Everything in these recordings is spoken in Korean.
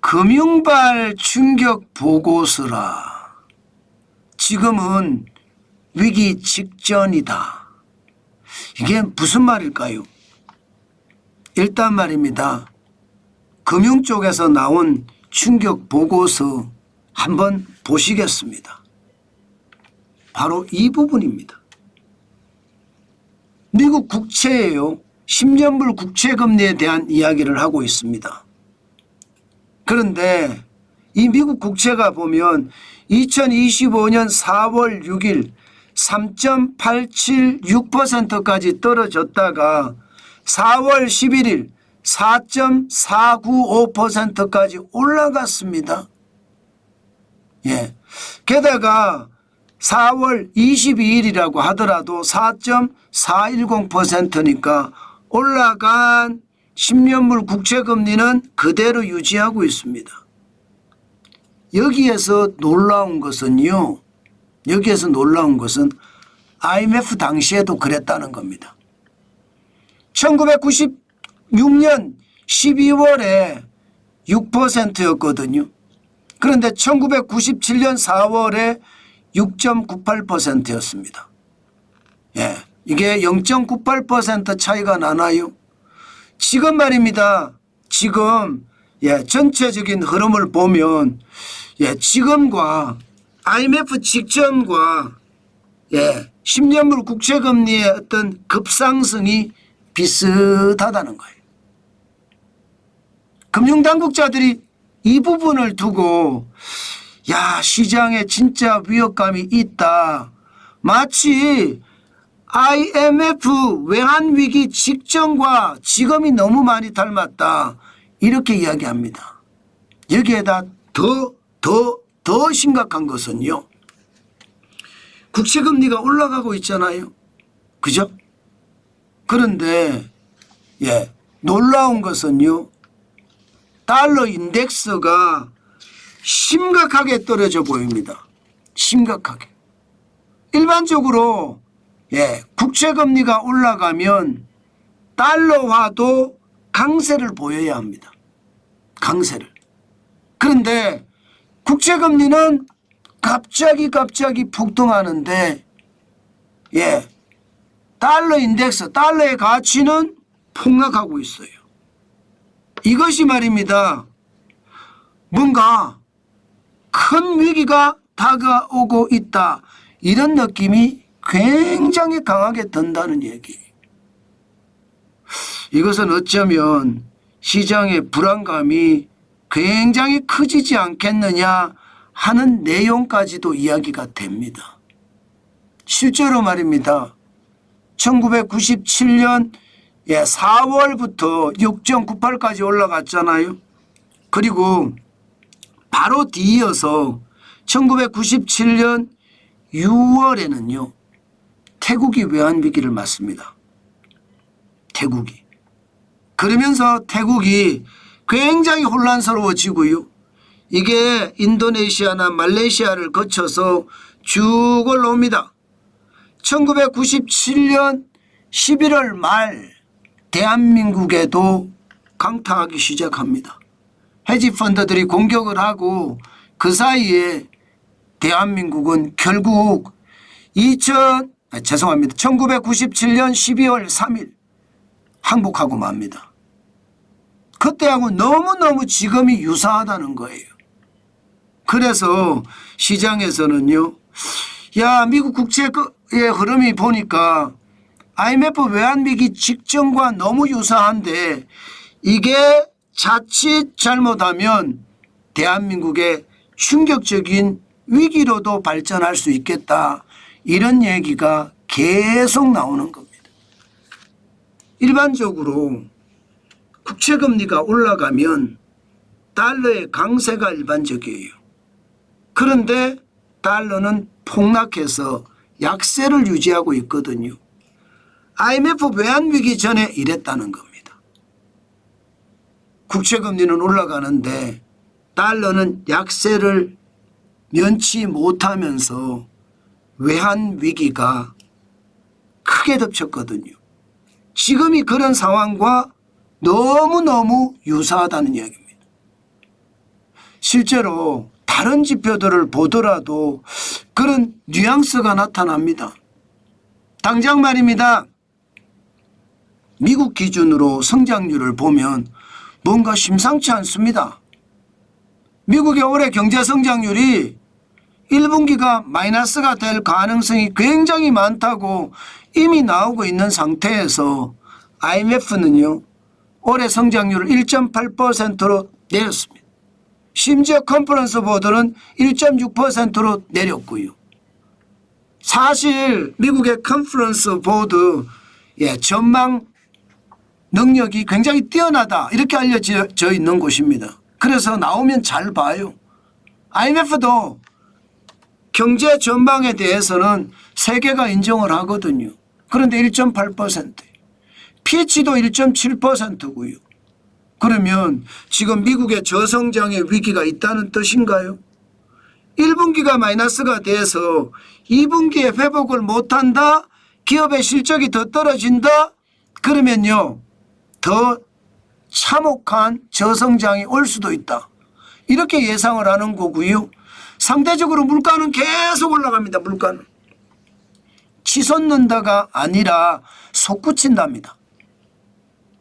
금융발 충격 보고서라. 지금은 위기 직전이다. 이게 무슨 말일까요? 일단 말입니다. 금융 쪽에서 나온 충격 보고서 한번 보시겠습니다. 바로 이 부분입니다. 미국 국채예요. 10년물 국채금리에 대한 이야기를 하고 있습니다. 그런데 이 미국 국채가 보면 2025년 4월 6일 3.876%까지 떨어졌다가 4월 11일 4.495%까지 올라갔습니다. 예. 게다가 4월 22일이라고 하더라도 4.410%니까 올라간 10년물 국채금리는 그대로 유지하고 있습니다. 여기에서 놀라운 것은 IMF 당시에도 그랬다는 겁니다. 1996년 12월에 6%였거든요. 그런데 1997년 4월에 6.98%였습니다. 예, 이게 0.98% 차이가 나나요? 지금 말입니다. 지금 전체적인 흐름을 보면 지금과 IMF 직전과 10년물 국채금리의 어떤 급상승이 비슷하다는 거예요. 금융당국자들이 이 부분을 두고 시장에 진짜 위협감이 있다. 마치 IMF 외환위기 직전과 지금이 너무 많이 닮았다. 이렇게 이야기합니다. 여기에다 더 심각한 것은요. 국채금리가 올라가고 있잖아요. 그죠? 그런데 놀라운 것은요. 달러 인덱스가 심각하게 떨어져 보입니다. 심각하게. 일반적으로 국채금리가 올라가면 달러화도 강세를 보여야 합니다. 강세를. 그런데 국채금리는 갑자기 폭등하는데 달러 인덱스, 달러의 가치는 폭락하고 있어요. 이것이 말입니다. 뭔가 큰 위기가 다가오고 있다. 이런 느낌이 굉장히 강하게 든다는 얘기. 이것은 어쩌면 시장의 불안감이 굉장히 커지지 않겠느냐 하는 내용까지도 이야기가 됩니다. 실제로 말입니다. 1997년 4월부터 6.98까지 올라갔잖아요. 그리고 바로 뒤이어서 1997년 6월에는요. 태국이 외환위기를 맞습니다. 태국이. 그러면서 태국이 굉장히 혼란스러워지고요. 이게 인도네시아나 말레이시아를 거쳐서 쭉 올라옵니다. 1997년 11월 말 대한민국에도 강타하기 시작합니다. 헤지펀드들이 공격을 하고 그 사이에 대한민국은 결국 1997년 12월 3일 항복하고 맙니다. 그때하고 너무너무 지금이 유사하다는 거예요. 그래서 시장에서는요. 미국 국채의 흐름이 보니까 IMF 외환위기 직전과 너무 유사한데 이게 자칫 잘못하면 대한민국의 충격적인 위기로도 발전할 수 있겠다. 이런 얘기가 계속 나오는 겁니다. 일반적으로 국채금리가 올라가면 달러의 강세가 일반적이에요. 그런데 달러는 폭락해서 약세를 유지하고 있거든요. IMF 외환위기 전에 이랬다는 겁니다. 국채금리는 올라가는데 달러는 약세를 면치 못하면서 외환위기가 크게 덮쳤거든요. 지금이 그런 상황과 너무너무 유사하다는 이야기입니다. 실제로 다른 지표들을 보더라도 그런 뉘앙스가 나타납니다. 당장 말입니다. 미국 기준으로 성장률을 보면 뭔가 심상치 않습니다. 미국의 올해 경제 성장률이 1분기가 마이너스가 될 가능성이 굉장히 많다고 이미 나오고 있는 상태에서 IMF는요, 올해 성장률을 1.8%로 내렸습니다. 심지어 컨퍼런스 보드는 1.6%로 내렸고요. 사실 미국의 컨퍼런스 보드 전망 능력이 굉장히 뛰어나다 이렇게 알려져 있는 곳입니다. 그래서 나오면 잘 봐요. IMF도 경제 전망에 대해서는 세계가 인정을 하거든요. 그런데 1.8%, 피치도 1.7%고요. 그러면 지금 미국의 저성장의 위기가 있다는 뜻인가요? 1분기가 마이너스가 돼서 2분기에 회복을 못한다? 기업의 실적이 더 떨어진다? 그러면요, 더 참혹한 저성장이 올 수도 있다. 이렇게 예상을 하는 거고요. 상대적으로 물가는 계속 올라갑니다. 물가는. 치솟는다가 아니라 솟구친답니다.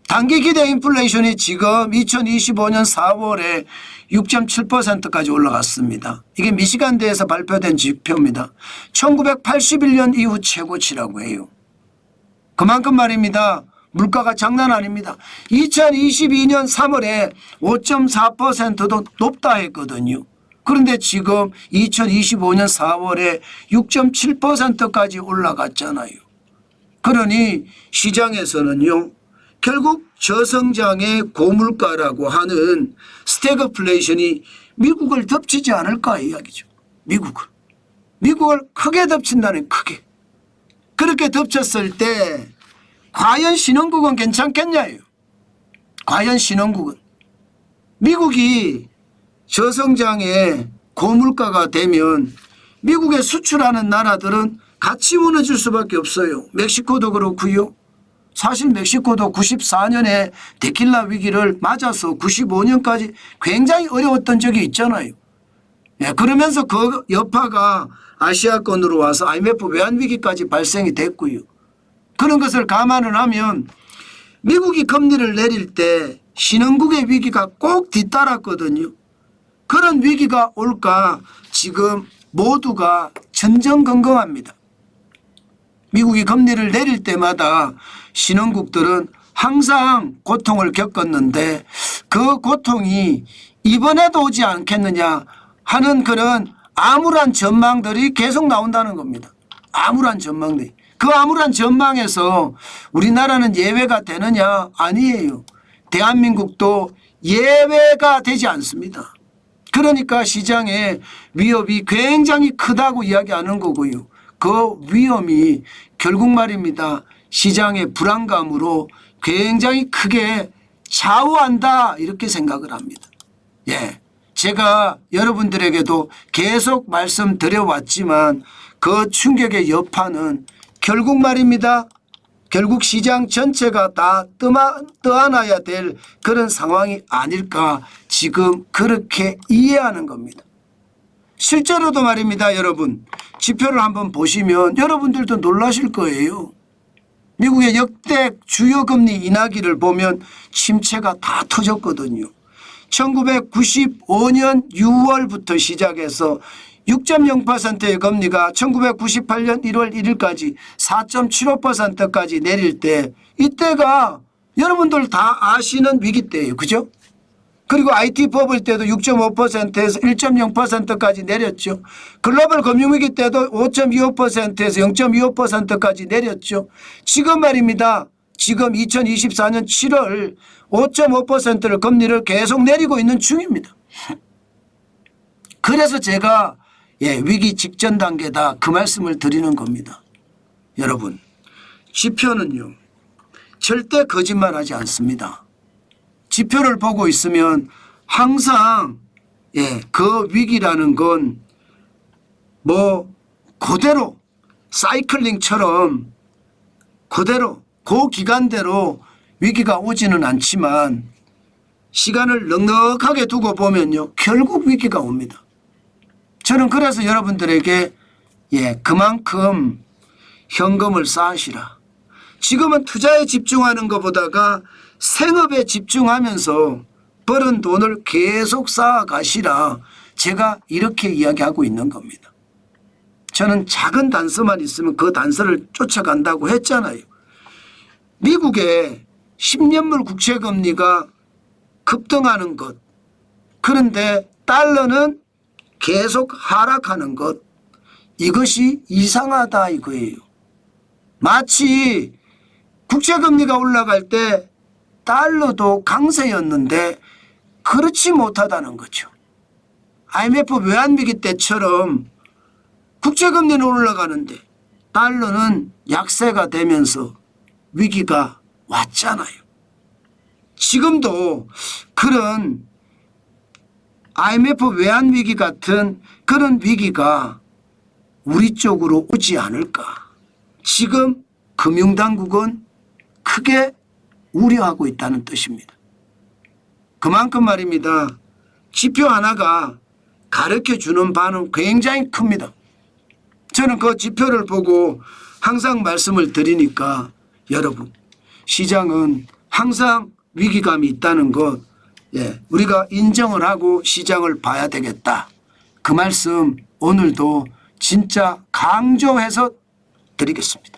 단기 기대 인플레이션이 지금 2025년 4월에 6.7%까지 올라갔습니다. 이게 미시간대에서 발표된 지표입니다. 1981년 이후 최고치라고 해요. 그만큼 말입니다. 물가가 장난 아닙니다. 2022년 3월에 5.4%도 높다 했거든요. 그런데 지금 2025년 4월에 6.7%까지 올라갔잖아요. 그러니 시장에서는요, 결국 저성장의 고물가라고 하는 스태그플레이션이 미국을 덮치지 않을까 이야기죠. 미국을 크게 덮친다는, 크게. 그렇게 덮쳤을 때 과연 신흥국은 괜찮겠냐요. 과연 신흥국은. 미국이 저성장의 고물가가 되면 미국에 수출하는 나라들은 같이 무너질 수밖에 없어요. 멕시코도 그렇고요. 사실 멕시코도 94년에 데킬라 위기를 맞아서 95년까지 굉장히 어려웠던 적이 있잖아요. 그러면서 그 여파가 아시아권으로 와서 IMF 외환위기까지 발생이 됐고요. 그런 것을 감안을 하면 미국이 금리를 내릴 때 신흥국의 위기가 꼭 뒤따랐거든요. 그런 위기가 올까 지금 모두가 전전긍긍합니다. 미국이 금리를 내릴 때마다 신흥국들은 항상 고통을 겪었는데 그 고통이 이번에도 오지 않겠느냐 하는 그런 암울한 전망들이 계속 나온다는 겁니다. 암울한 전망들이. 그 암울한 전망에서 우리나라는 예외가 되느냐? 아니에요. 대한민국도 예외가 되지 않습니다. 그러니까 시장의 위협이 굉장히 크다고 이야기하는 거고요. 그 위험이 결국 말입니다. 시장의 불안감으로 굉장히 크게 좌우한다 이렇게 생각을 합니다. 제가 여러분들에게도 계속 말씀드려왔지만 그 충격의 여파는 결국 말입니다. 결국 시장 전체가 다 떠안아야 될 그런 상황이 아닐까 지금 그렇게 이해하는 겁니다. 실제로도 말입니다. 여러분 지표를 한번 보시면 여러분들도 놀라실 거예요. 미국의 역대 주요 금리 인하기를 보면 침체가 다 터졌거든요. 1995년 6월부터 시작해서 6.0%의 금리가 1998년 1월 1일까지 4.75%까지 내릴 때 이때가 여러분들 다 아시는 위기 때예요. 그죠? 그리고 IT 버블 때도 6.5%에서 1.0%까지 내렸죠. 글로벌 금융위기 때도 5.25%에서 0.25%까지 내렸죠. 지금 말입니다. 지금 2024년 7월 5.5%를 금리를 계속 내리고 있는 중입니다. 그래서 제가 위기 직전 단계다 그 말씀을 드리는 겁니다. 여러분 지표는요 절대 거짓말하지 않습니다. 지표를 보고 있으면 항상 그 위기라는 건 뭐 그대로 사이클링처럼 그대로 그 기간대로 위기가 오지는 않지만 시간을 넉넉하게 두고 보면요, 결국 위기가 옵니다. 저는 그래서 여러분들에게 그만큼 현금을 쌓으시라. 지금은 투자에 집중하는 것보다가 생업에 집중하면서 벌은 돈을 계속 쌓아가시라. 제가 이렇게 이야기하고 있는 겁니다. 저는 작은 단서만 있으면 그 단서를 쫓아간다고 했잖아요. 미국의 10년물 국채금리가 급등하는 것, 그런데 달러는 계속 하락하는 것, 이것이 이상하다 이거예요. 마치 국채금리가 올라갈 때 달러도 강세였는데 그렇지 못하다는 거죠. IMF 외환위기 때처럼 국채금리는 올라가는데 달러는 약세가 되면서 위기가 왔잖아요. 지금도 그런 IMF 외환위기 같은 그런 위기가 우리 쪽으로 오지 않을까. 지금 금융당국은 크게 우려하고 있다는 뜻입니다. 그만큼 말입니다. 지표 하나가 가르쳐주는 바는 굉장히 큽니다. 저는 그 지표를 보고 항상 말씀을 드리니까 여러분, 시장은 항상 위기감이 있다는 것, 우리가 인정을 하고 시장을 봐야 되겠다. 그 말씀 오늘도 진짜 강조해서 드리겠습니다.